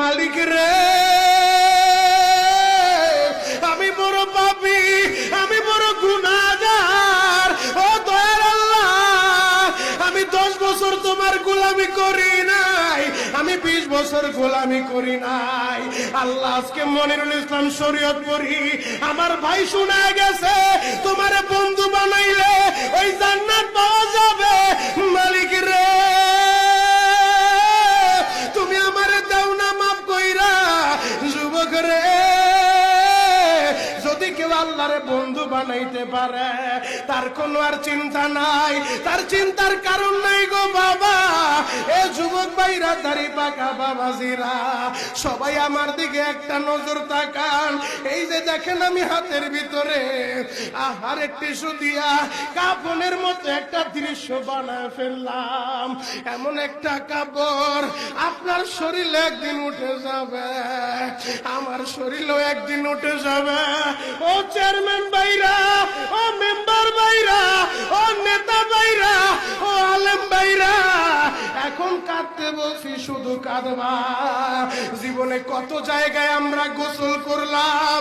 মালিক রে আমি বড় পাপী, আমি বড় গুনাহগার। ও দয়ার আল্লাহ, আমি 10 বছর তোমার গোলামি করি নাই, আমি 20 বছর গোলামি করি নাই। আল্লাহ আজকে মনিরুল ইসলাম শরীয়তপুরী আমার ভাই শোনা গেছে তোমারে বন্ধু বানাইলে ওই জান্নাত পাওয়া যাবে। মালিক রে তুমি আমারে দাও না মাফ কইরা। যুবক রে যদি কেউ আল্লাহরে বন্ধু বানাইতে পারে তার কোনো আর চিন্তা নাই, তার চিন্তার কারণ নাই গো বাবা। এ যুবক ভাইরা, দাড়ি পাকা বাবাজিরা, সবাই আমার দিকে একটা নজর তাকান। এই যে দেখেন আমি হাতের ভিতরে আহারে টিস্যু দিয়া কাফনের মতো একটা দৃশ্য বানায় ফেললাম। এমন একটা কাপড় আপনার শরীরে একদিন উঠে যাবে, আমার শরীরেও একদিন উঠে যাবে। ও চেয়ারম্যান ভাইরা, ও মেম্বার ভাইরা, ও নেতা ভাইরা, ও আলেম ভাইরা, এখন কাঁদতে বলছি শুধু কাঁদবা। জীবনে কত জায়গায় আমরা গোসল করলাম,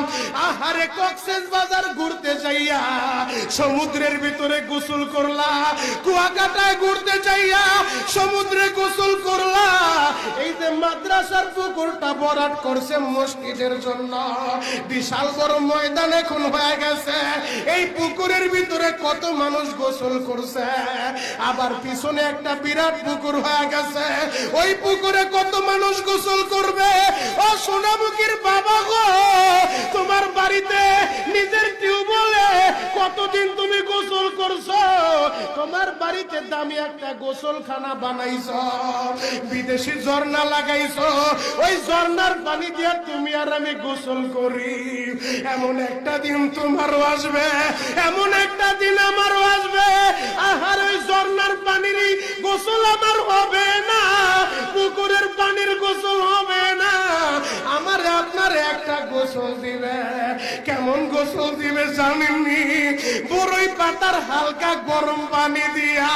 আহারে কক্সেস বাজার ঘুরতে যাইয়া সমুদ্রের ভিতরে গোসল করলা, কুয়াকাটায় ঘুরতে যাইয়া সমুদ্রে গোসল করলা। এই যে মাদ্রাসার পুকুরটা ভরাট করছে মসজিদের জন্য, বিশাল বড় ময়দান এখন হয়ে গেছে, এই পুকুরের ভিতরে কত মানুষ গোসল করছে। আবার পিছনে একটা বিরাট পুকুর হয়ে গেছে, ওই পুকুরে কত মানুষ গোসল করবে। ও সোনামুখীর বাবা গো, তোমার বাড়িতে নিজের টিউবওয়েলে কতদিন তুমি গোসল করছো, তোমার বাড়িতে দামি একটা গোসলখানা বানাইছো, বিদেশি ঝর্ণা লাগাইছো, ওই ঝর্ণার পানি দিয়ে তুমি আর আমি গোসল করি। এমন একটা দিন তোমারও আসবে, এমন একটা দিন আমারও আসবে, আহার ওই ঝর্ণার পানির গোসল আমার হবে না, পুকুরের পানির গোসল হবে না, আমার আপনার একটা গোসল দিবে। কেমন গোসল দিবে জানেননি? বড়ই পাতার হালকা গরম পানি দিয়া